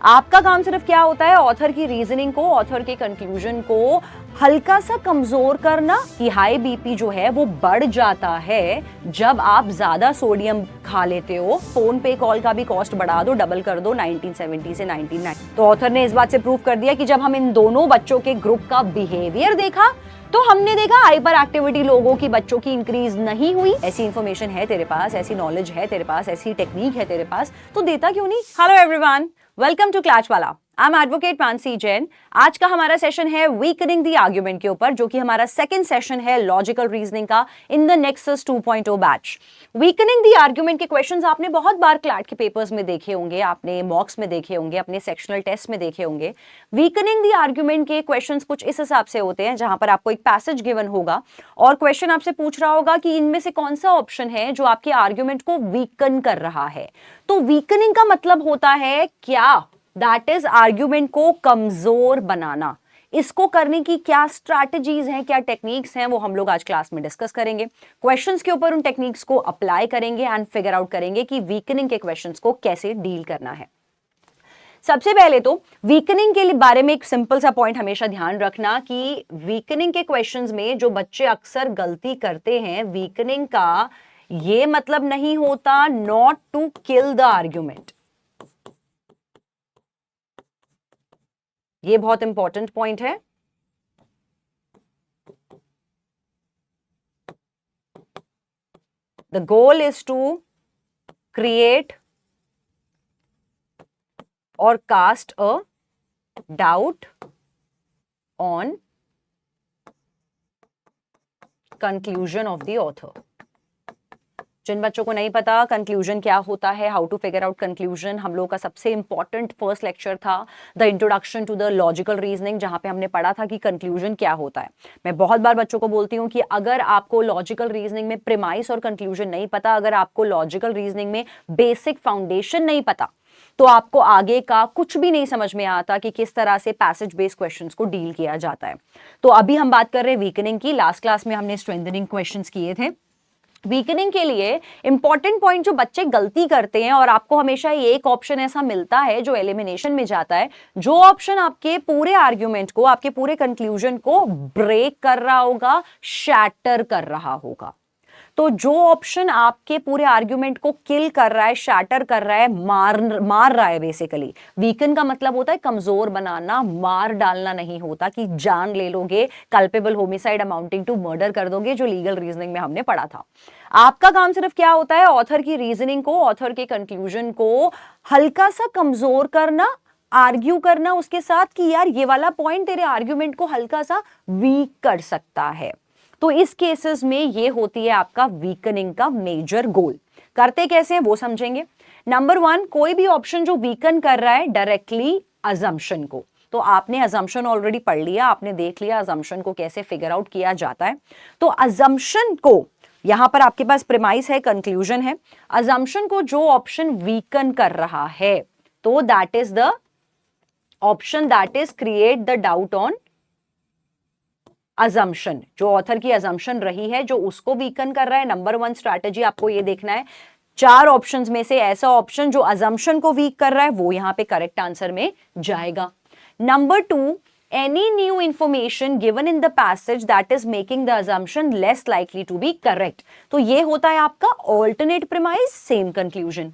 आपका काम सिर्फ क्या होता है, ऑथर की रीजनिंग को, ऑथर के कंक्लूजन को हल्का सा कमजोर करना कि हाई बीपी जो है वो बढ़ जाता है जब आप ज्यादा सोडियम खा लेते हो। फोन पे कॉल का भी कॉस्ट बढ़ा दो, डबल कर दो 1970 से 1990। तो ऑथर ने इस बात से प्रूव कर दिया कि जब हम इन दोनों बच्चों के ग्रुप का बिहेवियर देखा तो हमने देखा हाइपर एक्टिविटी लोगों की बच्चों की इंक्रीज नहीं हुई। ऐसी इंफॉर्मेशन है तेरे पास, ऐसी नॉलेज है तेरे पास, ऐसी टेक्निक है तेरे पास, तो देता क्यों नहीं। हेलो एवरीवन, वेलकम टू क्लैच वाला। I am advocate Mansi Jain. आज का हमारा सेशन है वीकनिंग द आर्ग्यूमेंट के ऊपर, जो कि हमारा सेकंड सेशन है लॉजिकल रीजनिंग का in the nexus 2.0 batch. Weakening the argument के क्वेश्चंस आपने बहुत बार क्लैट के पेपर्स में देखे होंगे, आपने मॉक्स में देखे होंगे, अपने सेक्शनल टेस्ट में देखे होंगे। वीकनिंग द आर्ग्यूमेंट के क्वेश्चंस कुछ इस हिसाब से होते हैं, जहां पर आपको एक पैसेज गिवन होगा और क्वेश्चन आपसे पूछ रहा होगा कि इनमें से कौन सा ऑप्शन है जो आपके आर्ग्यूमेंट को वीकन कर रहा है। तो वीकनिंग का मतलब होता है क्या, दैट इज आर्ग्यूमेंट को कमजोर बनाना। इसको करने की क्या स्ट्रैटेजीज हैं, क्या टेक्निक्स हैं, वो हम लोग आज क्लास में डिस्कस करेंगे। क्वेश्चंस के ऊपर उन टेक्निक्स को अप्लाई करेंगे एंड फिगर आउट करेंगे कि वीकनिंग के क्वेश्चंस को कैसे डील करना है। सबसे पहले तो वीकनिंग के बारे में एक सिंपल सा पॉइंट हमेशा ध्यान रखना कि वीकनिंग के क्वेश्चंस में जो बच्चे अक्सर गलती करते हैं, वीकनिंग का ये मतलब नहीं होता not to kill the argument. ये बहुत इंपॉर्टेंट पॉइंट है। The goal is to create or cast a doubt on conclusion of the author. जिन बच्चों को नहीं पता कंक्लूजन क्या होता है, how to figure out conclusion, हम लोग का सबसे इंपॉर्टेंट फर्स्ट लेक्चर था the introduction to the logical reasoning, जहां पे हमने पढ़ा था कि कंक्लूजन क्या होता है। मैं बहुत बार बच्चों को बोलती हूं कि अगर आपको लॉजिकल रीजनिंग में प्रीमाइस और कंक्लूजन नहीं पता, अगर आपको लॉजिकल रीजनिंग में बेसिक फाउंडेशन नहीं पता, तो आपको आगे का कुछ भी नहीं समझ में आता कि किस तरह से पैसेज बेस्ड क्वेश्चंस को डील किया जाता है। तो अभी हम बात कर रहे हैं वीकनिंग की। लास्ट क्लास में हमने स्ट्रेंथनिंग क्वेश्चंस किए थे। वीकनिंग के लिए इंपॉर्टेंट पॉइंट जो बच्चे गलती करते हैं, और आपको हमेशा एक ऑप्शन ऐसा मिलता है जो एलिमिनेशन में जाता है, जो ऑप्शन आपके पूरे आर्ग्यूमेंट को, आपके पूरे कंक्लूजन को ब्रेक कर रहा होगा, शैटर कर रहा होगा। तो जो ऑप्शन आपके पूरे आर्ग्यूमेंट को किल कर रहा है, शैटर कर रहा है, मार रहा है, बेसिकली वीकन का मतलब होता है कमजोर बनाना, मार डालना नहीं होता कि जान ले लोगे, culpable homicide amounting to murder कर दोगे, जो लीगल रीजनिंग में हमने पढ़ा था। आपका काम सिर्फ क्या होता है, ऑथर की रीजनिंग को, ऑथर के कंक्लूजन को हल्का सा कमजोर करना, आर्ग्यू करना उसके साथ कि यार ये वाला पॉइंट तेरे आर्ग्यूमेंट को हल्का सा वीक कर सकता है। तो इस केसेस में ये होती है आपका वीकनिंग का मेजर गोल। करते कैसे हैं वो समझेंगे। नंबर 1, कोई भी ऑप्शन जो वीकन कर रहा है डायरेक्टली अजम्पशन को, तो आपने अजम्पशन ऑलरेडी पढ़ लिया, आपने देख लिया अजम्पशन को कैसे फिगर आउट किया जाता है। तो अजम्पशन को, यहां पर आपके पास प्रीमाइस है, कंक्लूजन है, अजम्पशन को जो ऑप्शन वीकन कर रहा है, तो that is the option that is create the doubt on assumption. जो ऑथर की अजम्पशन रही है, जो उसको वीकन कर रहा है। नंबर 1 स्ट्रैटेजी आपको ये देखना है, 4 ऑप्शंस में से ऐसा ऑप्शन जो अजम्पशन को वीक कर रहा है वो यहां पे करेक्ट आंसर में जाएगा। Number 2, any new information given in the passage that is making the assumption less likely to be correct। तो ये होता है आपका alternate premise, same conclusion।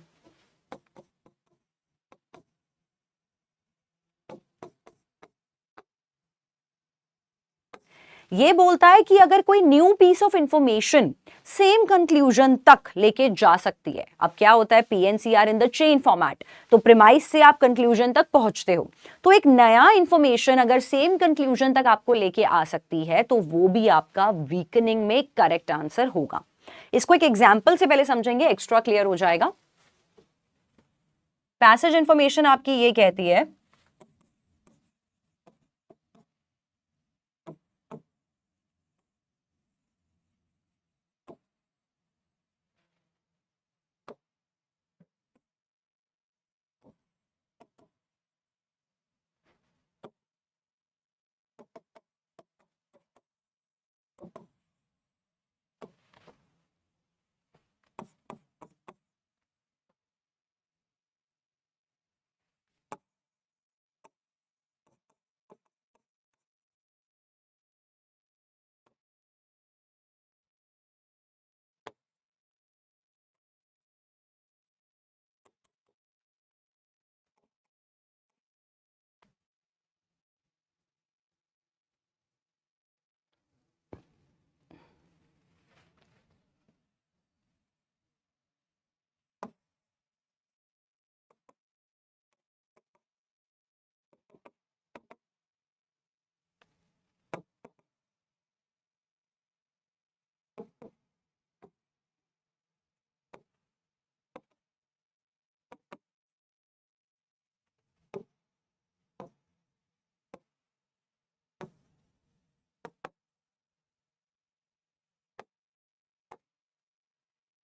ये बोलता है कि अगर कोई new piece of information same conclusion तक लेके जा सकती है। अब क्या होता है, PNCR in the chain format, तो प्रीमाइस से आप कंक्लूजन तक पहुंचते हो, तो एक नया इंफॉर्मेशन अगर सेम कंक्लूजन तक आपको लेके आ सकती है, तो वो भी आपका वीकनिंग में करेक्ट आंसर होगा। इसको एक एग्जाम्पल से पहले समझेंगे, एक्स्ट्रा क्लियर हो जाएगा। पैसेज इंफॉर्मेशन आपकी ये कहती है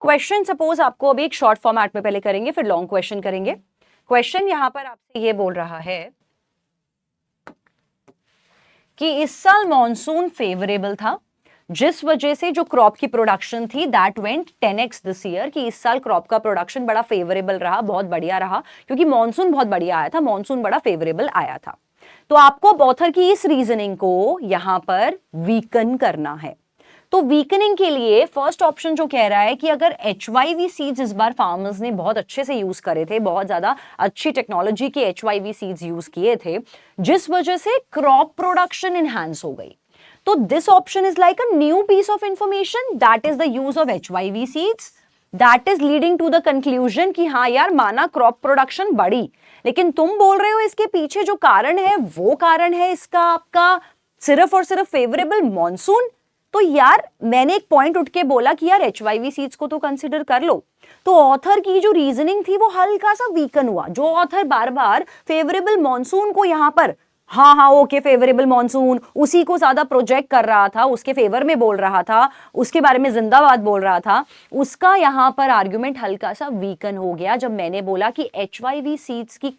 क्वेश्चन सपोज आपको अभी एक शॉर्ट फॉर्मेट में पहले करेंगे, फिर लॉन्ग क्वेश्चन करेंगे। क्वेश्चन यहां पर आपसे ये बोल रहा है कि इस साल मॉनसून फेवरेबल था, जिस वजह से जो क्रॉप की प्रोडक्शन थी that went 10x this year, कि इस साल क्रॉप का प्रोडक्शन बड़ा फेवरेबल रहा, बहुत बढ़िया रहा, क्योंकि मॉनसून बहुत बढ़िया आया था, मॉनसून बड़ा फेवरेबल आया था। तो आपको ऑथर की इस रीजनिंग को यहां पर वीकन करना है। तो वीकनिंग के लिए फर्स्ट ऑप्शन जो कह रहा है कि अगर HYV सीड्स इस बार फार्मर्स ने बहुत अच्छे से यूज करे थे, बहुत ज्यादा अच्छी टेक्नोलॉजी के HYV सीड्स यूज किए थे, जिस वजह से क्रॉप प्रोडक्शन इनहैंस हो गई, तो this option is like a new piece of information, that is the use of HYV seeds, that is leading to the conclusion कि हाँ यार माना क्रॉप प्रोडक्शन बढ़ी, लेकिन तुम बोल रहे हो इसके पीछे जो कारण है वो कारण है इसका आपका सिर्फ और सिर्फ फेवरेबल मॉनसून। तो यार मैंने एक पॉइंट उठ के बोला कि यार HYV सीड्स को तो कंसिडर कर लो। तो ऑथर की जो रीजनिंग थी वो हल्का सा वीकन हुआ। जो ऑथर बार बार फेवरेबल मॉनसून को यहां पर हाँ ओके फेवरेबल मॉनसून उसी को ज्यादा प्रोजेक्ट कर रहा था, उसके फेवर में बोल रहा था, उसके बारे में जिंदाबाद बोल रहा था, उसका यहां पर आर्ग्यूमेंट हल्का सा वीकन हो गया जब मैंने बोला कि HYV सीड्स की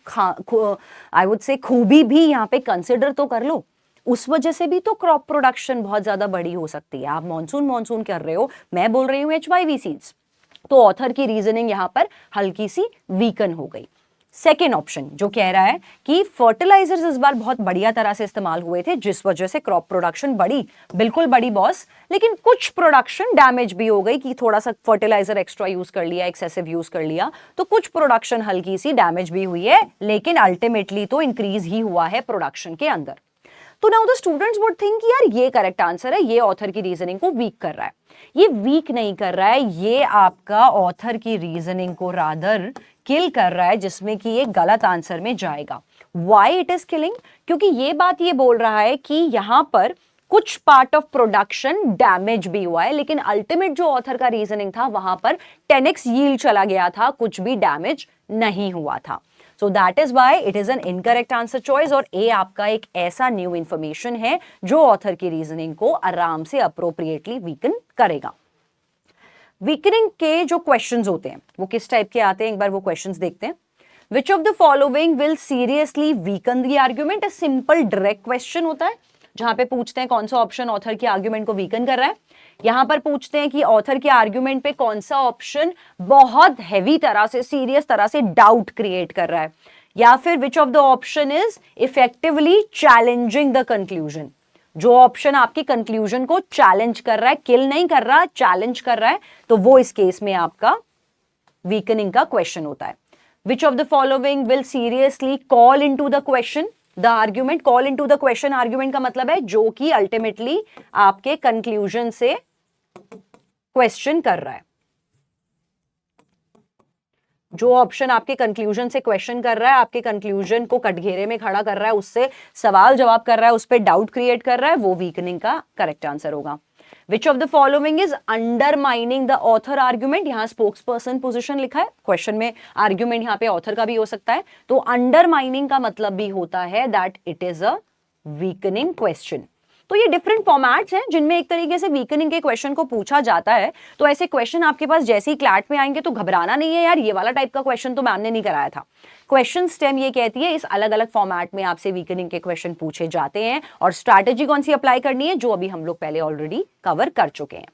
आई वुड से खूबी भी यहां पे कंसिडर तो कर लो, उस वजह से भी तो क्रॉप प्रोडक्शन बहुत ज्यादा बड़ी हो सकती है। आप मॉनसून कर रहे हो, मैं बोल रही हूं HYV सीड्स, तो ऑथर की रीजनिंग यहां पर हल्की सी वीकन हो गई। सेकेंड ऑप्शन जो कह रहा है कि फर्टिलाइजर्स इस बार बहुत बढ़िया तरह से इस्तेमाल हुए थे, जिस वजह से क्रॉप प्रोडक्शन बढ़ी, बिल्कुल बड़ी बॉस, लेकिन कुछ प्रोडक्शन डैमेज भी हो गई कि थोड़ा सा फर्टिलाइजर एक्स्ट्रा यूज कर लिया, एक्सेसिव यूज कर लिया, तो कुछ प्रोडक्शन हल्की सी डैमेज भी हुई है, लेकिन अल्टीमेटली तो इंक्रीज ही हुआ है प्रोडक्शन के अंदर। तो now the students would think यार ये करेक्ट आंसर है, ये ऑथर की रीजनिंग को वीक कर रहा है। ये वीक नहीं कर रहा है, ये आपका ऑथर की रीजनिंग को रादर किल कर रहा है, जिसमें कि ये गलत आंसर में जाएगा। Why it is killing? क्योंकि ये बात ये बोल रहा है कि यहां पर कुछ पार्ट ऑफ प्रोडक्शन डैमेज भी हुआ है, लेकिन अल्टीमेट जो ऑथर का रीजनिंग था वहां पर 10x यील्ड चला गया था, कुछ भी डैमेज नहीं हुआ था। So that is why it is an incorrect answer choice, और A आपका एक ऐसा न्यू इंफॉर्मेशन है जो ऑथर की रीजनिंग को आराम से अप्रोप्रिएटली वीकन करेगा। वीकनिंग के जो क्वेश्चंस होते हैं वो किस टाइप के आते हैं, एक बार वो क्वेश्चंस देखते हैं। Which of the following will seriously weaken the argument? A simple direct question होता है जहां पे पूछते हैं कौन सा ऑप्शन ऑथर के आर्ग्यूमेंट को वीकन कर रहा है। यहां पर पूछते हैं कि ऑथर के आर्ग्यूमेंट पे कौन सा ऑप्शन बहुत हैवी तरह से, सीरियस तरह से डाउट क्रिएट कर रहा है, या फिर which of the option is effectively challenging the conclusion. जो ऑप्शन आपकी कंक्लूजन को चैलेंज कर रहा है, किल नहीं कर रहा, चैलेंज कर रहा है, तो वो इस केस में आपका वीकनिंग का क्वेश्चन होता है। Which of the following will seriously call into the question the argument? Call into the question argument का मतलब है जो कि अल्टीमेटली आपके कंक्लूजन से क्वेश्चन कर रहा है। जो ऑप्शन आपके कंक्लूजन से क्वेश्चन कर रहा है, आपके कंक्लूजन को कटघरे में खड़ा कर रहा है, उससे सवाल जवाब कर रहा है, उस पर डाउट क्रिएट कर रहा है, वो वीकनिंग का करेक्ट आंसर होगा। Which of the following is undermining the author argument? यहाँ स्पोक्सपर्सन पोजीशन लिखा है, क्वेश्चन में आर्ग्यूमेंट यहाँ पे ऑथर का भी हो सकता है, तो अंडरमाइनिंग का मतलब भी होता है that it is a weakening question. तो ये डिफरेंट फॉर्मेट्स हैं जिनमें एक तरीके से वीकनिंग के क्वेश्चन को पूछा जाता है। तो ऐसे क्वेश्चन आपके पास जैसे ही क्लैट में आएंगे तो घबराना नहीं है यार, ये वाला टाइप का क्वेश्चन तो मैम ने नहीं कराया था। क्वेश्चन स्टेम ये कहती है इस अलग अलग फॉर्मेट में आपसे वीकनिंग के क्वेश्चन पूछे जाते हैं, और स्ट्रैटेजी कौन सी अप्लाई करनी है जो अभी हम लोग पहले ऑलरेडी कवर कर चुके हैं।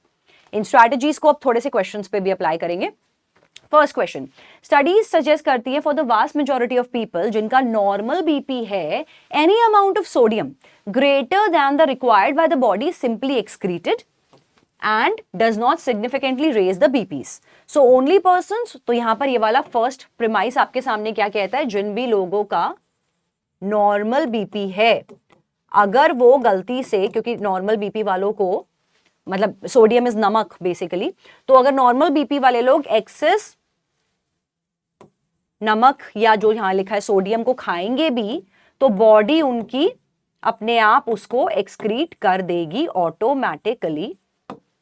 इन स्ट्रैटेजीज को अब थोड़े से क्वेश्चंस पे भी अप्लाई करेंगे। फर्स्ट क्वेश्चन, स्टडीज सजेस्ट करती है for the vast majority of people जिनका नॉर्मल बीपी है, any amount of sodium greater than the required by the body simply excreted and does not significantly raise the BPs. So only persons, तो यहां पर ये वाला first premise आपके सामने क्या कहता है, जिन भी लोगों का नॉर्मल बीपी है, अगर वो गलती से, क्योंकि नॉर्मल बीपी वालों को मतलब सोडियम इज नमक बेसिकली, तो अगर नॉर्मल बीपी वाले लोग एक्सेस नमक या जो यहां लिखा है सोडियम को खाएंगे भी, तो बॉडी उनकी अपने आप उसको एक्सक्रीट कर देगी ऑटोमेटिकली।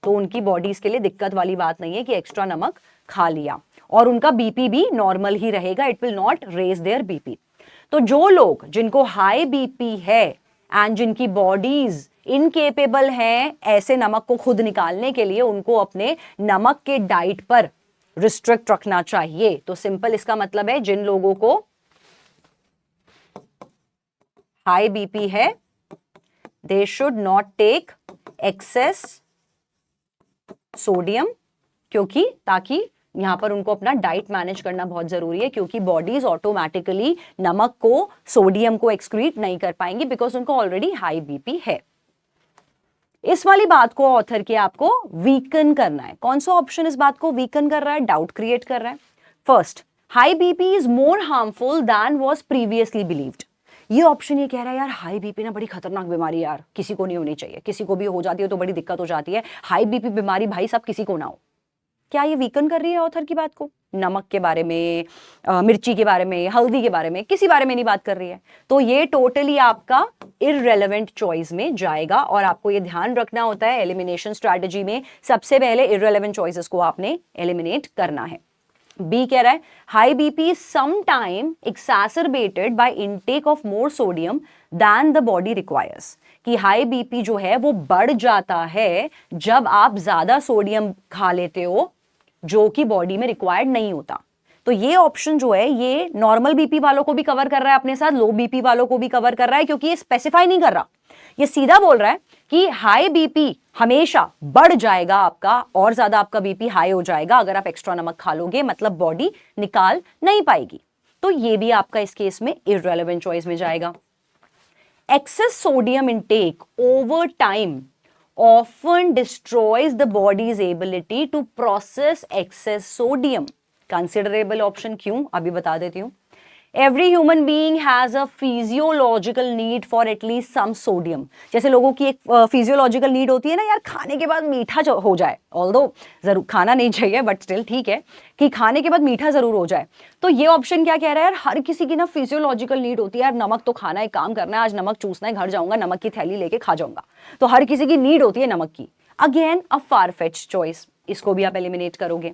तो उनकी बॉडीज के लिए दिक्कत वाली बात नहीं है कि एक्स्ट्रा नमक खा लिया, और उनका बीपी भी नॉर्मल ही रहेगा, it will not raise their BP. तो जो लोग जिनको हाई बीपी है एंड जिनकी बॉडीज इनकेपेबल हैं ऐसे नमक को खुद निकालने के लिए, उनको अपने नमक के डाइट पर रिस्ट्रिक्ट रखना चाहिए। तो सिंपल इसका मतलब है जिन लोगों को हाई बीपी है they should not take excess sodium, क्योंकि ताकि यहां पर उनको अपना डाइट मैनेज करना बहुत जरूरी है, क्योंकि बॉडीज ऑटोमेटिकली नमक को, सोडियम को एक्सक्रीट नहीं कर पाएंगी बिकॉज उनको ऑलरेडी हाई बीपी है। इस वाली बात को ऑथर के आपको वीकन करना है। कौन सा ऑप्शन इस बात को वीकन कर रहा है, डाउट क्रिएट कर रहा है? First, high BP is more harmful than was previously believed. ये ऑप्शन ये कह रहा है यार हाई बीपी ना बड़ी खतरनाक बीमारी यार, किसी को नहीं होनी चाहिए, किसी को भी हो जाती है तो बड़ी दिक्कत हो जाती है, हाई बीपी बीमारी भाई सब किसी को ना हो। क्या ये वीकन कर रही है ऑथर की बात को? नमक के बारे में, मिर्ची के बारे में, हल्दी के बारे में, किसी बारे में नहीं बात कर रही है। तो ये टोटली आपका इररेलेवेंट चॉइस में जाएगा और आपको ये ध्यान रखना होता है एलिमिनेशन स्ट्रैटेजी में सबसे पहले इररेलेवेंट चॉइसेस को आपने एलिमिनेट करना है। बी कह रहा है high BP sometime exacerbated by intake of more sodium than the body requires, कि हाई बीपी जो है वो बढ़ जाता है जब आप ज्यादा सोडियम खा लेते हो जो कि बॉडी में रिक्वायर्ड नहीं होता। तो ये ऑप्शन जो है ये नॉर्मल बीपी वालों को भी कवर कर रहा है अपने साथ, लो बीपी वालों को भी कवर कर रहा है, क्योंकि ये स्पेसिफाई नहीं कर रहा, ये सीधा बोल रहा है कि हाई बीपी हमेशा बढ़ जाएगा आपका, और ज्यादा आपका बीपी हाई हो जाएगा अगर आप एक्स्ट्रा नमक खा लोगे, मतलब बॉडी निकाल नहीं पाएगी। तो ये भी आपका इस केस में इररेलेवेंट चॉइस में जाएगा। Access sodium intake over time often destroys the body's ability to process excess sodium. Considerable option क्यों, अभी बता देती हूँ। Every human being has a physiological need for at least some sodium. जैसे लोगों की एक physiological need होती है ना यार, खाने के बाद मीठा हो जाए, although जरूर खाना नहीं चाहिए बट स्टिल ठीक है कि खाने के बाद मीठा जरूर हो जाए। तो ये ऑप्शन क्या कह रहा है यार, हर किसी की ना फिजियोलॉजिकल नीड होती है यार, नमक तो खाना है, काम करना है, आज नमक चूसना है, घर जाऊंगा नमक की थैली लेके खा जाऊंगा। तो हर किसी की नीड होती है नमक की। Again a far fetch choice, इसको भी आप एलिमिनेट करोगे।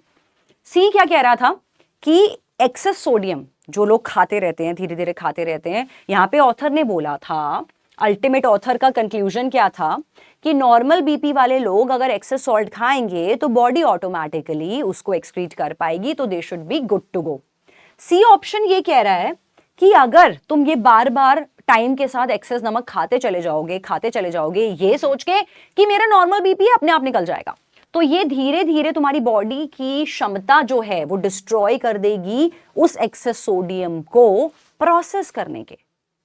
सी क्या कह रहा था कि एक्सेस सोडियम जो लोग खाते रहते हैं, धीरे धीरे खाते रहते हैं, यहां पे ऑथर ने बोला था, अल्टीमेट ऑथर का कंक्लूजन क्या था कि नॉर्मल बीपी वाले लोग अगर एक्सेस सॉल्ट खाएंगे तो बॉडी ऑटोमेटिकली उसको एक्सक्रीट कर पाएगी, तो they should be good to go. C option ये कह रहा है कि अगर तुम ये बार बार टाइम के साथ एक्सेस नमक खाते चले जाओगे ये सोच के कि मेरा नॉर्मल बीपी अपने आप निकल जाएगा, तो ये धीरे धीरे तुम्हारी बॉडी की क्षमता जो है वो डिस्ट्रॉय कर देगी उस एक्सेस सोडियम को प्रोसेस करने के।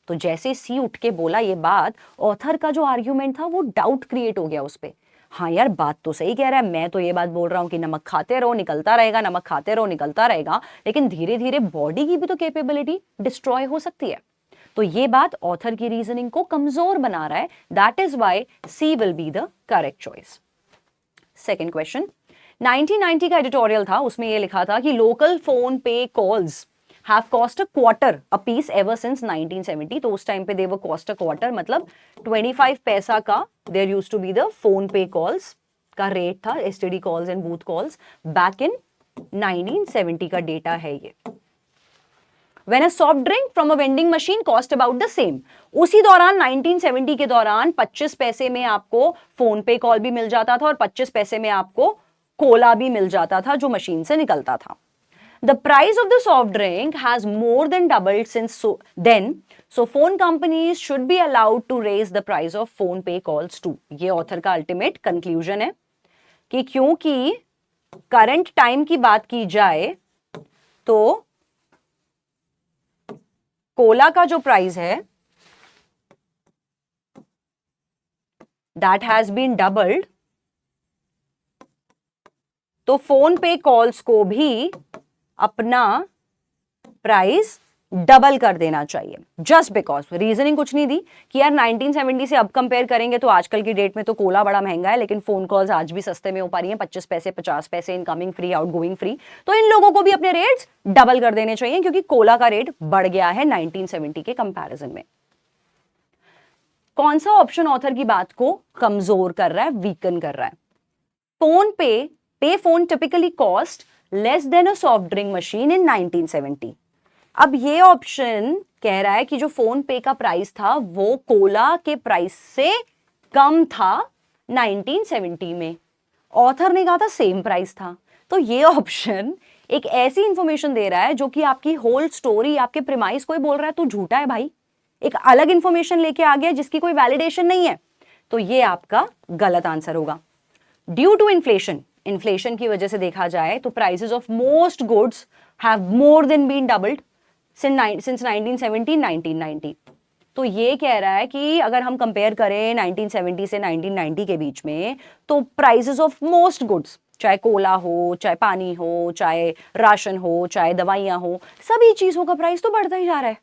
तो जैसे सी उठ के बोला ये बात, ऑथर का जो आर्ग्यूमेंट था वो डाउट क्रिएट हो गया उस पे। हाँ यार बात तो सही कह रहा है, मैं तो ये बात बोल रहा हूं कि नमक खाते रहो निकलता रहेगा, नमक खाते रहो निकलता रहेगा, लेकिन धीरे धीरे बॉडी की भी तो कैपेबिलिटी डिस्ट्रॉय हो सकती है। तो ये बात ऑथर की रीजनिंग को कमजोर बना रहा है। That is why C will be the correct choice. Second question, 1990 का एडिटोरियल था, उसमें ये लिखा था कि local phone pay calls have cost a quarter a piece ever since 1970। तो उस टाइम पे दे वर कॉस्ट अ क्वार्टर, मतलब 25 पैसा का there used to be the phone pay calls का रेट था, STD calls and booth calls back in 1970 का data है ये। When a soft drink from a vending machine cost about the same, उसी दौरान 1970 के दौरान 25 पैसे में आपको फोन पे कॉल भी मिल जाता था और 25 पैसे में आपको कोला भी मिल जाता था जो मशीन से निकलता था। The price of the soft drink has more than doubled since then, so phone companies should be allowed to raise the price of phone pay calls too. ये ऑथर का अल्टीमेट कंक्लूजन है कि क्योंकि current time की बात की जाए तो कोला का जो प्राइस है दैट हैज बीन डबल्ड, तो फोन पे कॉल्स को भी अपना प्राइस डबल कर देना चाहिए। जस्ट बिकॉज रीजनिंग कुछ नहीं दी कि यार 1970 से अब कंपेयर करेंगे तो आजकल की डेट में तो कोला बड़ा महंगा है, लेकिन फोन कॉल्स आज भी सस्ते में हो पा रही हैं, 25 पैसे 50 पैसे, इनकमिंग फ्री आउटगोइंग फ्री। तो इन लोगों को भी अपने रेट्स डबल कर देने चाहिए क्योंकि कोला का रेट बढ़ गया है 1970 के कंपैरिजन में। कौन सा ऑप्शन ऑथर की बात को कमजोर कर रहा है, वीकन कर रहा है? फोन पे phone typically cost less than a soft drink machine in 1970। अब ये ऑप्शन कह रहा है कि जो फोन पे का प्राइस था वो कोला के प्राइस से कम था 1970 में। ऑथर ने कहा था सेम प्राइस था। तो ये ऑप्शन एक ऐसी इंफॉर्मेशन दे रहा है जो कि आपकी होल स्टोरी, आपके प्रिमाइस को ही बोल रहा है तू झूठा है भाई, एक अलग इंफॉर्मेशन लेके आ गया जिसकी कोई वैलिडेशन नहीं है, तो ये आपका गलत आंसर होगा। ड्यू टू इन्फ्लेशन, इन्फ्लेशन की वजह से देखा जाए तो prices of most goods have more than been doubled since 1970-1990। तो ये कह रहा है कि अगर हम कंपेयर करें 1970 से 1990 के बीच में, तो प्राइसेस ऑफ मोस्ट गुड्स, चाहे कोला हो, चाहे पानी हो, चाहे राशन हो, चाहे दवाइयां हो, सभी चीजों का प्राइस तो बढ़ता ही जा रहा है।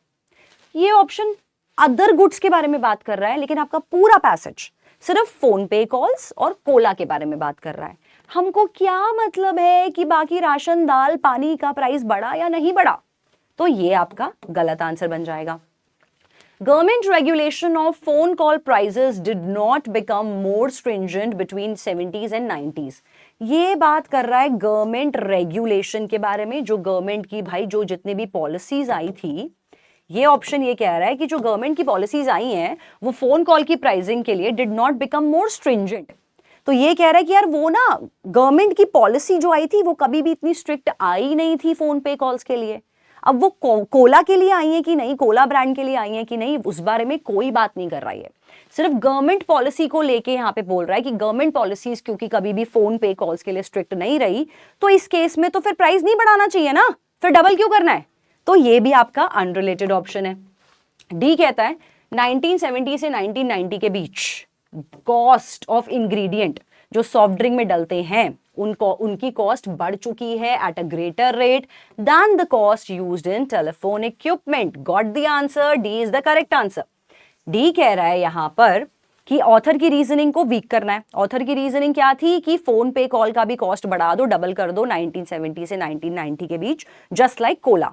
ये ऑप्शन अदर गुड्स के बारे में बात कर रहा है, लेकिन आपका पूरा पैसेज सिर्फ फोन पे कॉल्स और कोला के बारे में बात कर रहा है। हमको क्या मतलब है कि बाकी राशन, दाल, पानी का प्राइस बढ़ा या नहीं बढ़ा? तो ये आपका गलत आंसर बन जाएगा। Government regulation of phone call prices did not become more stringent between 70s and 90s. ये बात कर रहा है गवर्नमेंट रेगुलेशन के बारे में, जो गवर्नमेंट की भाई जो जितने भी पॉलिसीज आई थी, ये ऑप्शन ये कह रहा है कि जो गवर्नमेंट की पॉलिसीज आई हैं वो फोन कॉल की प्राइसिंग के लिए did not become more stringent. तो ये कह रहा है कि यार वो ना गवर्नमेंट की पॉलिसी जो आई थी वो कभी भी इतनी स्ट्रिक्ट आई नहीं थी फोन पे कॉल्स के लिए। अब वो कोला के लिए आई है कि नहीं, कोला ब्रांड के लिए आई है कि नहीं, उस बारे में कोई बात नहीं कर रहा है, सिर्फ गवर्नमेंट पॉलिसी को लेके यहाँ पे बोल रहा है कि गवर्नमेंट पॉलिसीज क्योंकि कभी भी फोन पे कॉल्स के लिए स्ट्रिक्ट नहीं रही, तो इस केस में तो फिर प्राइस नहीं बढ़ाना चाहिए ना, फिर डबल क्यों करना है? तो ये भी आपका अनरिलेटेड ऑप्शन है। डी कहता है 1970 से 1990 के बीच कॉस्ट ऑफ इंग्रेडिएंट जो सॉफ्ट ड्रिंक में डलते हैं उनकी कॉस्ट बढ़ चुकी है at a greater rate than the cost used in telephone equipment. Got the answer, D is the correct answer. D कह रहा है यहां पर कि ऑथर की रीजनिंग को वीक करना है। ऑथर की रीजनिंग क्या थी कि फोन पे कॉल का भी कॉस्ट बढ़ा दो, डबल कर दो 1970 से 1990 के बीच, just like cola.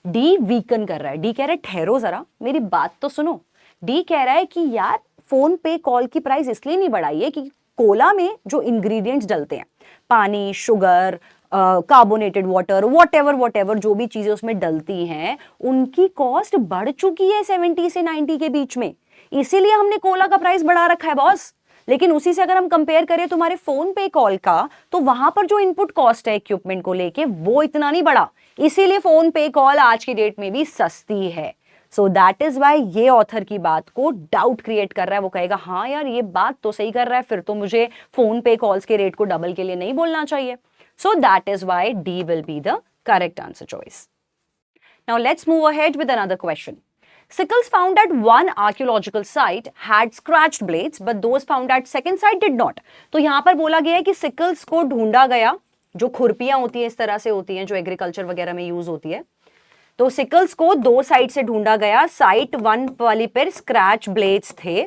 D weaken कर रहा है। डी कह रहा है ठहरो जरा, मेरी बात तो सुनो। डी कह रहा है कि यार फोन पे कॉल की प्राइस इसलिए नहीं बढ़ाई है कि कोला में जो इंग्रेडिएंट्स डलते हैं, पानी, sugar, carbonated water, what ever जो भी चीजें उसमें डलती हैं, उनकी कॉस्ट बढ़ चुकी है 70 से 90 के बीच में, इसीलिए हमने कोला का प्राइस बढ़ा रखा है बॉस। लेकिन उसी से अगर हम कंपेयर करें तुम्हारे फोन पे कॉल का, तो वहां पर जो इनपुट कॉस्ट है इक्विपमेंट को लेके वो इतना नहीं बढ़ा, इसीलिए फोन पे कॉल आज की डेट में भी सस्ती है। सो दैट इज वाई ये ऑथर की बात को डाउट क्रिएट कर रहा है। वो कहेगा हाँ यार ये बात तो सही कर रहा है, फिर तो मुझे फोन पे कॉल्स के रेट को डबल के लिए नहीं बोलना चाहिए। So that is why D will be the correct answer choice. Now let's move ahead with another question. Sickles found at one archaeological site had scratched blades, but those found at second site did not. तो यहां पर बोला गया है कि sicles को ढूंढा गया, जो खुरपियां होती हैं इस तरह से होती हैं जो एग्रीकल्चर वगैरह में यूज होती है, तो सिकल्स को दो साइड से ढूंढा गया। साइट 1 वाली पर स्क्रैच ब्लेड्स थे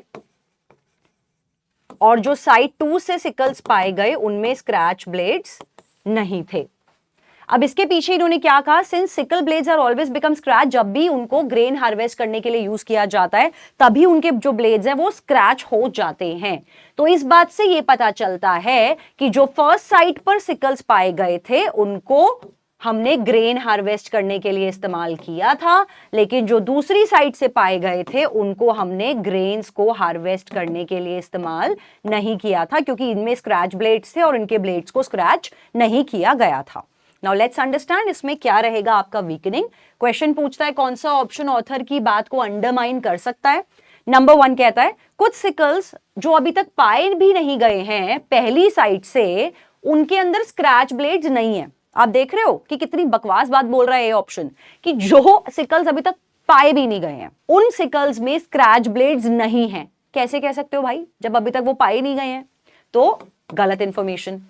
और जो साइट 2 से सिकल्स पाए गए उनमें स्क्रैच ब्लेड्स नहीं थे। अब इसके पीछे इन्होंने क्या कहा, since sickle blades are always become scratch, जब भी उनको ग्रेन हार्वेस्ट करने के लिए यूज किया जाता है तभी उनके जो ब्लेड्स हैं वो स्क्रैच हो जाते हैं। तो इस बात से ये पता चलता है कि जो फर्स्ट साइट पर सिकल्स पाए गए थे उनको हमने ग्रेन हार्वेस्ट करने के लिए इस्तेमाल किया था, लेकिन जो दूसरी साइड से पाए गए थे उनको हमने ग्रेन्स को हार्वेस्ट करने के लिए इस्तेमाल नहीं किया था, क्योंकि इनमें स्क्रैच ब्लेड्स थे और इनके ब्लेड्स को स्क्रैच नहीं किया गया था। नाउ लेट्स अंडरस्टैंड इसमें क्या रहेगा आपका वीकनिंग। क्वेश्चन पूछता है कौन सा ऑप्शन ऑथर की बात को अंडरमाइन कर सकता है। नंबर 1 कहता है कुछ सिकल्स जो अभी तक पाए भी नहीं गए हैं पहली साइड से, उनके अंदर स्क्रैच ब्लेड्स नहीं है। आप देख रहे हो कि कितनी बकवास बात बोल रहा है ये ऑप्शन, कि जो सिकल्स अभी तक पाए भी नहीं गए हैं उन सिकल्स में स्क्रैच ब्लेड्स नहीं है। कैसे कह सकते हो भाई जब अभी तक वो पाए नहीं गए हैं? तो गलत इंफॉर्मेशन।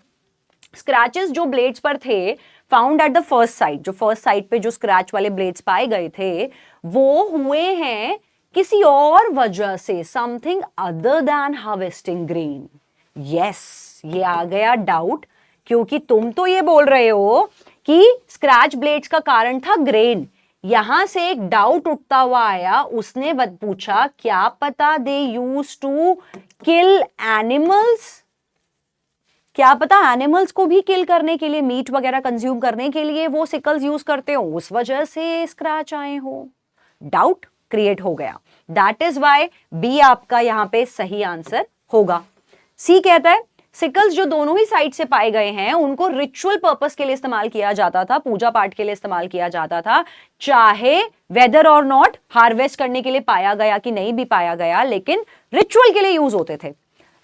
स्क्रैचेस जो ब्लेड्स पर थे found at the first sight, जो फर्स्ट साइट पे जो स्क्रैच वाले ब्लेड्स पाए गए थे वो हुए हैं किसी और वजह से, something other than harvesting grain. Yes, ये आ गया डाउट, क्योंकि तुम तो ये बोल रहे हो कि स्क्रैच ब्लेड्स का कारण था ग्रेन। यहां से एक डाउट उठता हुआ आया, उसने पूछा क्या पता दे यूज टू किल एनिमल्स, क्या पता एनिमल्स को भी किल करने के लिए, मीट वगैरह कंज्यूम करने के लिए वो सिकल्स यूज करते हो, उस वजह से स्क्रैच आए हो। डाउट क्रिएट हो गया। दैट इज वाई बी आपका यहां पे सही आंसर होगा। सी कहता है सिकल्स जो दोनों ही साइड से पाए गए हैं उनको रिचुअल पर्पस के लिए इस्तेमाल किया जाता था, पूजा पाठ के लिए इस्तेमाल किया जाता था, चाहे वेदर और नॉट हार्वेस्ट करने के लिए पाया गया कि नहीं भी पाया गया, लेकिन रिचुअल के लिए यूज होते थे।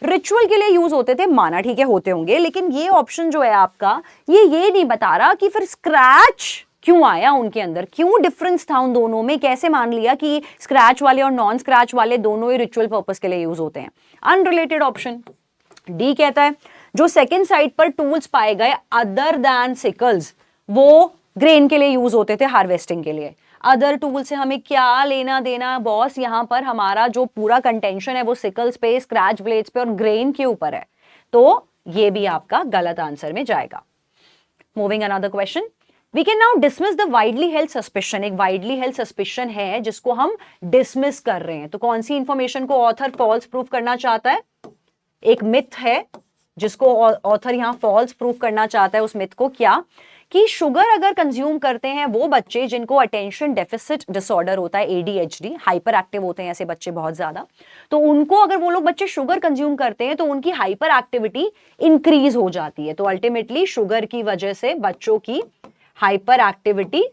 रिचुअल के लिए यूज होते थे, माना ठीक है होते होंगे, लेकिन ये ऑप्शन जो है आपका ये नहीं बता रहा कि फिर स्क्रैच क्यों आया उनके अंदर, क्यों डिफरेंस था उन दोनों में, कैसे मान लिया कि स्क्रैच वाले और नॉन स्क्रैच वाले दोनों ही रिचुअल पर्पस के लिए यूज होते हैं। अनरिलेटेड ऑप्शन डी कहता है जो सेकेंड साइड पर टूल्स पाए गए अदर दैन सिकल्स वो ग्रेन के लिए यूज होते थे, हार्वेस्टिंग के लिए। अदर टूल से हमें क्या लेना देना बॉस, यहां पर हमारा जो पूरा कंटेंशन है वो सिकल्स पे, स्क्रैच ब्लेड्स पे और ग्रेन के ऊपर है, तो ये भी आपका गलत आंसर में जाएगा। Moving another question, we can now dismiss the widely held suspicion. एक वाइडली हेल्ड सस्पिशन है जिसको हम डिसमिस कर रहे हैं, तो कौन सी इंफॉर्मेशन को ऑथर फॉल्स प्रूफ करना चाहता है? एक मिथ है जिसको ऑथर यहां फॉल्स प्रूफ करना चाहता है। उस मिथ को क्या कि शुगर अगर कंज्यूम करते हैं वो बच्चे जिनको अटेंशन डेफिसिट डिसऑर्डर होता है, एडीएचडी, हाइपर एक्टिव होते हैं ऐसे बच्चे बहुत ज्यादा, तो उनको अगर वो लोग बच्चे शुगर कंज्यूम करते हैं तो उनकी हाइपर एक्टिविटी इंक्रीज हो जाती है। तो अल्टीमेटली शुगर की वजह से बच्चों की हाइपर एक्टिविटी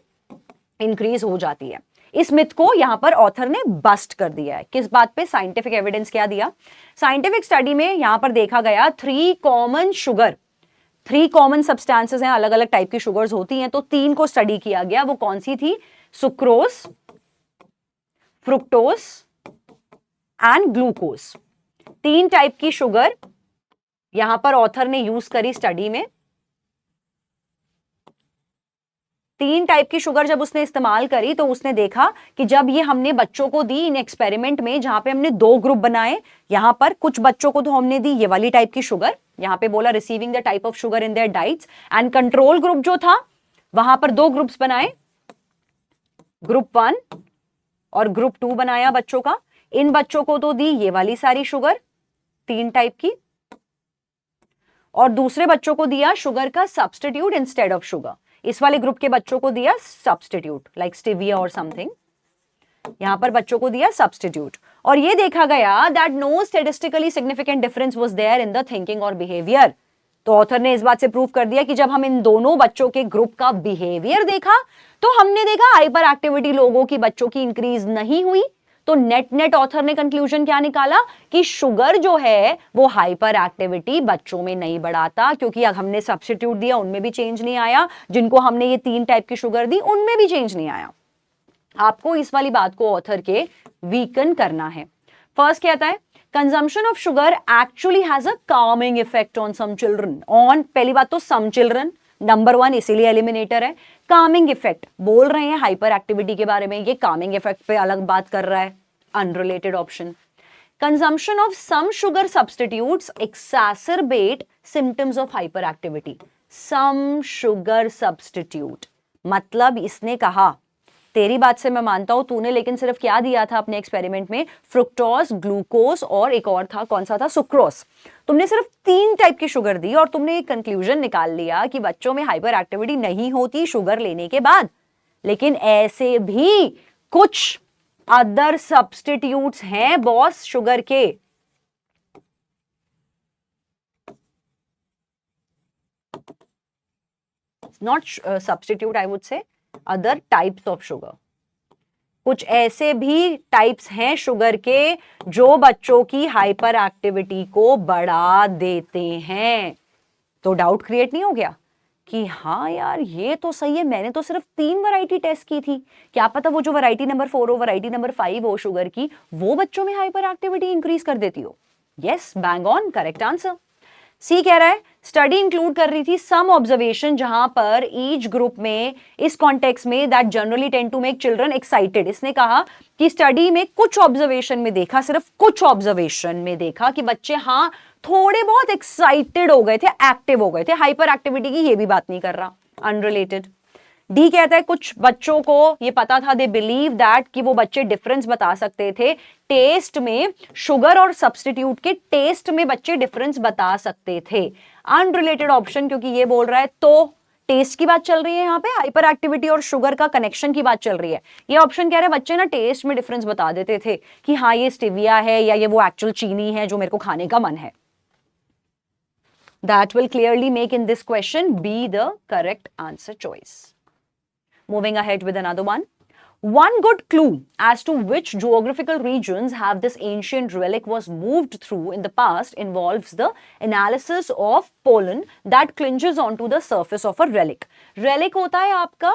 इंक्रीज हो जाती है। इस मिथ को यहां पर ऑथर ने बस्ट कर दिया है। किस बात पे? साइंटिफिक एविडेंस क्या दिया? साइंटिफिक स्टडी में यहां पर देखा गया 3 कॉमन सब्सटेंसेस हैं, अलग अलग टाइप की शुगर्स होती हैं, तो 3 को स्टडी किया गया। वो कौन सी थी? Sucrose, fructose and glucose. 3 type की शुगर यहां पर ऑथर ने यूज करी स्टडी में। 3 टाइप की शुगर जब उसने इस्तेमाल करी तो उसने देखा कि जब ये हमने बच्चों को दी इन एक्सपेरिमेंट में, जहां पे हमने 2 ग्रुप बनाए, यहां पर कुछ बच्चों को तो हमने दी ये वाली टाइप की शुगर, यहां पे बोला receiving the type of sugar in their diets, and control group जो था वहां पर 2 ग्रुप्स बनाए, ग्रुप 1 और ग्रुप 2 बनाया बच्चों का। इन बच्चों को तो दी ये वाली सारी शुगर 3 टाइप की, और दूसरे बच्चों को दिया शुगर का सब्स्टिट्यूट इंस्टेड ऑफ शुगर। इस वाले ग्रुप के बच्चों को दिया सब्स्टिट्यूट लाइक स्टीविया और समथिंग, यहां पर बच्चों को दिया सब्स्टिट्यूट। और ये देखा गया that no statistically significant difference was there in the thinking और बिहेवियर। तो ऑथर ने इस बात से प्रूव कर दिया कि जब हम इन दोनों बच्चों के ग्रुप का बिहेवियर देखा तो हमने देखा हाइपर एक्टिविटी लोगों की, बच्चों की इंक्रीज नहीं हुई। तो नेट ऑथर ने कंक्लूजन क्या निकाला कि शुगर जो है वो हाइपर एक्टिविटी बच्चों में नहीं बढ़ाता, क्योंकि हमने सब्स्टिट्यूट दिया उनमें भी चेंज नहीं आया, जिनको हमने ये 3 टाइप की शुगर दी उनमें भी चेंज नहीं आया। आपको इस वाली बात को ऑथर के वीकन करना है। फर्स्ट कहता है consumption of sugar actually has a calming effect on some children. On पहली बात तो सम चिल्ड्रन नंबर 1 इसीलिए एलिमिनेटर है। कामिंग इफेक्ट बोल रहे हैं हाइपर एक्टिविटी के बारे में, ये कामिंग इफेक्ट पे अलग बात कर रहा है। Unrelated option, consumption of some sugar substitutes exacerbate symptoms of hyper activity. Some sugar substitute मतलब इसने कहा, तेरी बात से मैं मानता हूं तूने लेकिन सिर्फ क्या दिया था अपने एक्सपेरिमेंट में? फ्रुक्टोज, ग्लूकोज और एक और था, कौन सा था? सुक्रोज। तुमने सिर्फ 3 टाइप की शुगर दी और तुमने एक कंक्लूजन निकाल लिया कि बच्चों में हाइपर एक्टिविटी नहीं होती शुगर लेने के बाद। लेकिन ऐसे भी कुछ अदर सब्स्टिट्यूट्स हैं बॉस शुगर के। Not substitute, I would say other types of sugar. कुछ ऐसे भी टाइप्स हैं शुगर के जो बच्चों की हाइपर एक्टिविटी को बढ़ा देते हैं। तो डाउट क्रिएट नहीं हो गया कि हाँ यार ये तो सही है, मैंने तो सिर्फ 3 वैरायटी टेस्ट की थी, क्या पता वो जो वैरायटी नंबर 4 हो, वैरायटी नंबर 5 हो शुगर की, वो बच्चों में हाइपर एक्टिविटी इंक्रीज कर देती हो। Yes, bang on, correct answer. C कह रहा है स्टडी इंक्लूड कर रही थी सम ऑब्जर्वेशन जहां पर ईच ग्रुप में इस कॉन्टेक्स्ट में that generally tend to make children excited. इसने कहा कि स्टडी में कुछ ऑब्जर्वेशन में देखा, सिर्फ कुछ ऑब्जर्वेशन में देखा कि बच्चे हाँ थोड़े बहुत एक्साइटेड हो गए थे, एक्टिव हो गए थे। हाइपर एक्टिविटी की ये भी बात नहीं कर रहा। अनरिलेटेड। डी कहता है कुछ बच्चों को ये पता था, दे बिलीव दैट कि वो बच्चे डिफरेंस बता सकते थे टेस्ट में, शुगर और सब्स्टिट्यूट के टेस्ट में बच्चे डिफरेंस बता सकते थे। अनरिलेटेड ऑप्शन, क्योंकि ये बोल रहा है तो टेस्ट की बात चल रही है यहाँ पे, हाइपर एक्टिविटी और शुगर का कनेक्शन की बात चल रही है। ये ऑप्शन कह रहे हैं बच्चे ना टेस्ट में डिफरेंस बता देते थे कि हाँ ये स्टीविया है या ये वो एक्चुअल चीनी है जो मेरे को खाने का मन है। That will clearly make in this question be the correct answer choice. Moving ahead with another one. One good clue as to which geographical regions have this ancient relic was moved through in the past involves the analysis of pollen that clinges onto the surface of a relic. Relic होता है आपका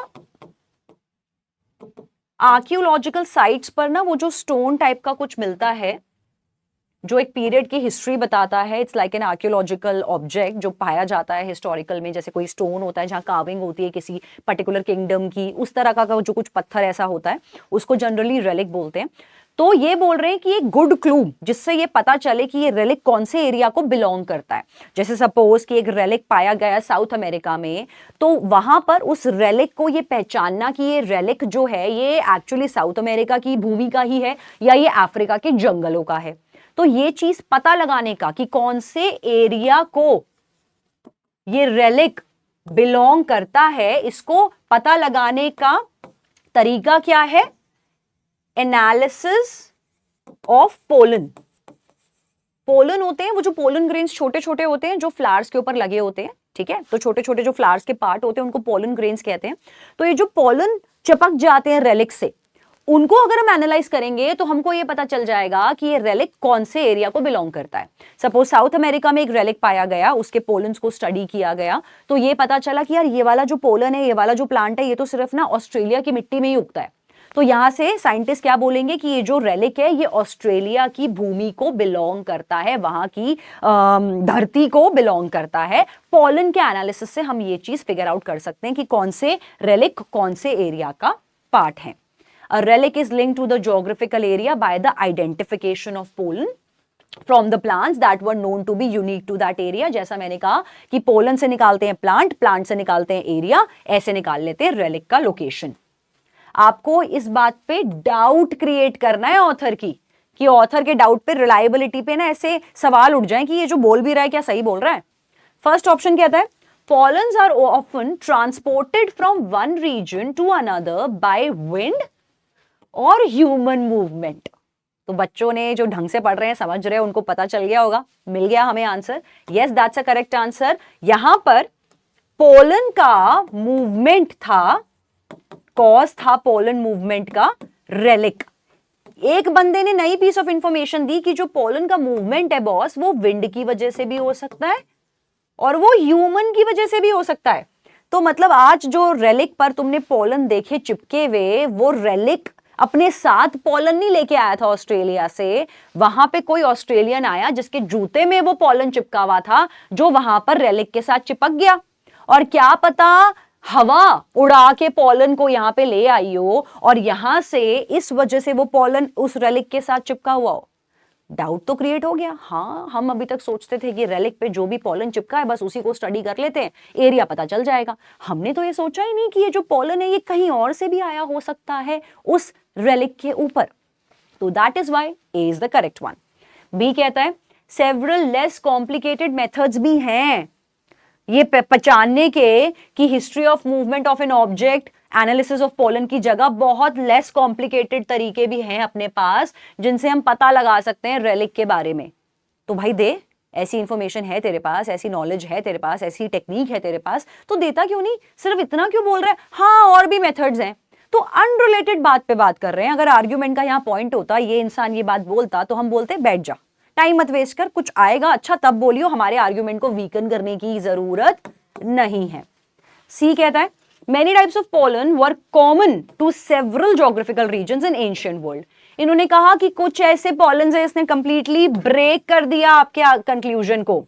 archaeological sites पर ना, वो जो stone type का कुछ मिलता है जो एक पीरियड की हिस्ट्री बताता है. It's like an archaeological object जो पाया जाता है हिस्टोरिकल में, जैसे कोई स्टोन होता है जहाँ कार्विंग होती है किसी पर्टिकुलर किंगडम की, उस तरह का जो कुछ पत्थर ऐसा होता है उसको जनरली रेलिक बोलते हैं. तो ये बोल रहे हैं कि एक गुड क्लू जिससे ये पता चले कि ये रेलिक कौन से एरिया को बिलोंग करता है. जैसे सपोज कि एक रेलिक पाया गया साउथ अमेरिका में, तो वहां पर उस रेलिक को ये पहचानना कि ये रेलिक जो है ये एक्चुअली साउथ अमेरिका की भूमि का ही है या ये अफ्रीका के जंगलों का है. तो ये चीज पता लगाने का कि कौन से एरिया को ये रेलिक बिलोंग करता है, इसको पता लगाने का तरीका क्या है? Analysis of pollen. पोलन होते हैं वो जो पोलन ग्रेन्स छोटे छोटे होते हैं जो फ्लावर्स के ऊपर लगे होते हैं, ठीक है. तो छोटे छोटे जो फ्लावर्स के पार्ट होते हैं उनको पोलन ग्रेन्स कहते हैं. तो ये जो पोलन चिपक जाते हैं रेलिक से, उनको अगर हम एनालाइज करेंगे तो हमको ये पता चल जाएगा कि ये रेलिक कौन से एरिया को बिलोंग करता है. सपोज साउथ अमेरिका में एक रेलिक पाया गया, उसके पोलन्स को स्टडी किया गया, तो ये पता चला कि यार ये वाला जो पोलन है, ये वाला जो प्लांट है, ये तो सिर्फ ना ऑस्ट्रेलिया की मिट्टी में ही उगता है. तो यहां से साइंटिस्ट क्या बोलेंगे कि ये जो रेलिक है ये ऑस्ट्रेलिया की भूमि को बिलोंग करता है, वहां की धरती को बिलोंग करता है. पोलन के एनालिसिस से हम ये चीज फिगर आउट कर सकते हैं कि कौन से रेलिक कौन से एरिया का पार्ट है. A relic is linked to the geographical area by the identification of pollen from the plants that were known to be unique to that area. जैसा मैंने कहा कि पोलन से निकालते हैं प्लांट, प्लांट से निकालते हैं एरिया, ऐसे निकाल लेते हैं रेलिक का लोकेशन. आपको इस बात पे डाउट क्रिएट करना है ऑथर की, कि ऑथर के डाउट पे, रिलायबिलिटी पे ना ऐसे सवाल उठ जाएं कि ये जो बोल भी रहा है क्या सही बोल रहा है. फर्स्ट ऑप्शन कहता है pollens are often transported from one region to another by wind और ह्यूमन मूवमेंट. तो बच्चों ने जो ढंग से पढ़ रहे हैं, समझ रहे हैं, उनको पता चल गया होगा. मिल गया हमें answer. Yes, that's a correct answer. यहां पर पोलन का मूवमेंट था, कॉज था पोलन मूवमेंट का रेलिक. एक बंदे ने नई पीस ऑफ इंफॉर्मेशन दी कि जो पोलन का मूवमेंट है बॉस, वो विंड की वजह से भी हो सकता है और वो ह्यूमन की वजह से भी हो सकता है. तो मतलब आज जो रेलिक पर तुमने पोलन देखे चिपके हुए, वो रेलिक अपने साथ पोलन नहीं लेके आया था ऑस्ट्रेलिया से. वहां पे कोई ऑस्ट्रेलियन आया जिसके जूते में वो पोलन चिपका हुआ था, जो वहां पर रेलिक के साथ चिपक गया. और क्या पता हवा उड़ा के पोलन को यहां पे ले आई हो और यहां से इस वजह से वो पोलन उस रेलिक के साथ चिपका हुआ हो. डाउट तो क्रिएट हो गया. हाँ, हम अभी तक सोचते थे कि रेलिक पे जो भी पोलन चिपका है बस उसी को स्टडी कर लेते हैं, एरिया पता चल जाएगा. हमने तो ये सोचा ही नहीं कि ये जो पोलन है ये कहीं और से भी आया हो सकता है उस रेलिक के ऊपर. तो that is why A is the correct one. B कहता है सेवरल लेस कॉम्प्लिकेटेड मेथड्स भी हैं ये पहचानने के कि history of movement of an object, analysis of pollen की जगह बहुत लेस कॉम्प्लिकेटेड तरीके भी हैं अपने पास जिनसे हम पता लगा सकते हैं रेलिक के बारे में. तो भाई दे, ऐसी इंफॉर्मेशन है तेरे पास, ऐसी नॉलेज है तेरे पास, ऐसी टेक्निक है तेरे पास, तो देता क्यों नहीं? सिर्फ इतना क्यों बोल रहा है? हाँ, और भी मेथड्स हैं. तो अनरिलेटेड बात पे बात कर रहे हैं. अगर आर्ग्यूमेंट का यहाँ पॉइंट होता, ये इंसान ये बात बोलता, तो हम बोलते बैठ जा, टाइम मत वेस्ट कर, कुछ आएगा अच्छा तब बोलियो, हमारे आर्ग्यूमेंट को वीकन करने की जरूरत नहीं है. सी कहता है Many types of pollen were common to several geographical regions in ancient world. इन्होंने कहा कि कुछ ऐसे पॉलन्स है, इसने कंप्लीटली ब्रेक कर दिया आपके कंक्लूजन को.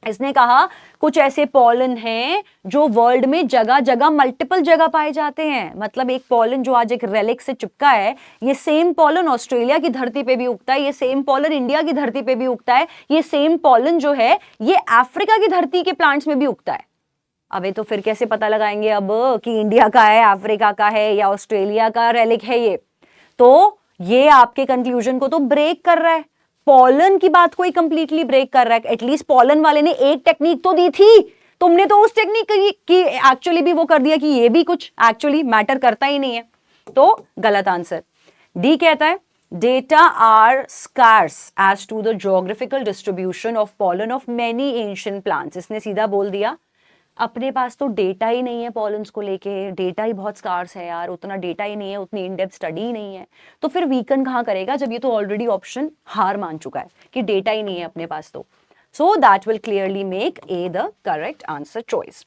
इसने कहा कुछ ऐसे पॉलन हैं जो वर्ल्ड में जगह जगह मल्टीपल जगह पाए जाते हैं. मतलब एक पॉलन जो आज एक रेलिक से चिपका है, ये सेम पॉलन ऑस्ट्रेलिया की धरती पे भी उगता है, ये सेम पॉलन इंडिया की धरती पे भी उगता है, ये सेम पॉलन जो है ये अफ्रीका की धरती के प्लांट्स में भी उगता है. अबे तो फिर कैसे पता लगाएंगे अब कि इंडिया का है, अफ्रीका का है या ऑस्ट्रेलिया का रेलिक है ये? तो ये आपके कंक्लूजन को तो ब्रेक कर रहा है. पॉलन की बात को ही कंप्लीटली ब्रेक कर रहा है. एटलीस्ट पॉलन वाले ने एक टेक्निक तो दी थी, तुमने तो उस टेक्निक की एक्चुअली भी वो कर दिया कि ये भी कुछ एक्चुअली मैटर करता ही नहीं है. तो गलत आंसर. डी कहता है Data are scarce as to the geographical distribution of pollen of many ancient plants. इसने सीधा बोल दिया अपने पास तो डेटा ही नहीं है पॉलन्स को लेके, डेटा ही बहुत स्कार्स है यार, उतना डेटा ही नहीं है, उतनी इन डेप्थ स्टडी ही नहीं है, तो फिर वीकन कहाँ करेगा जब ये तो ऑलरेडी ऑप्शन हार मान चुका है कि डेटा ही नहीं है अपने पास तो. So that will clearly make A the correct answer choice.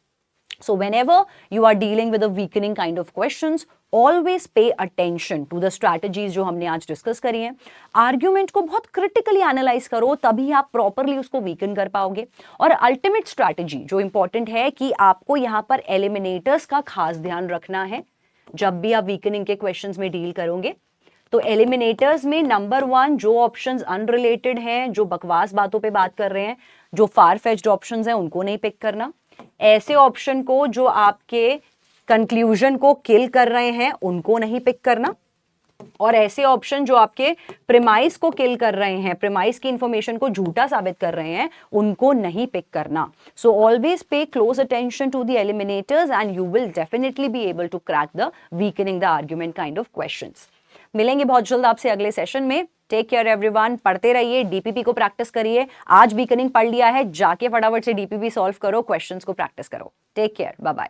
So whenever you are dealing with a weakening kind of questions, always pay attention to the strategies जो हमने आज डिस्कस करी हैं. आर्ग्यूमेंट को बहुत क्रिटिकली एनालाइज करो, तभी आप प्रॉपरली उसको वीकन कर पाओगे. और अल्टीमेट स्ट्रैटेजी जो इंपॉर्टेंट है कि आपको यहाँ पर एलिमिनेटर्स का खास ध्यान रखना है जब भी आप वीकनिंग के क्वेश्चंस में डील करोगे. तो एलिमिनेटर्स में नंबर 1 जो ऑप्शंस अनरिलेटेड हैं, जो बकवास बातों पे बात कर रहे हैं, जो फार फेच्ड ऑप्शंस हैं, उनको नहीं पिक करना. ऐसे ऑप्शन को जो आपके कंक्लूजन को किल कर रहे हैं उनको नहीं पिक करना. और ऐसे ऑप्शन जो आपके प्रीमाइस को किल कर रहे हैं, प्रीमाइस की इंफॉर्मेशन को झूठा साबित कर रहे हैं, उनको नहीं पिक करना. So always pay close attention to the eliminators and you will definitely be able to crack the weakening the argument kind of questions. मिलेंगे बहुत जल्द आपसे अगले सेशन में. Take care everyone. पढ़ते रहिए, डीपीपी को प्रैक्टिस करिए. आज वीकनिंग पढ़ लिया है, जाके फटाफट से डीपीपी सॉल्व करो, क्वेश्चंस को प्रैक्टिस करो. Take care, bye bye.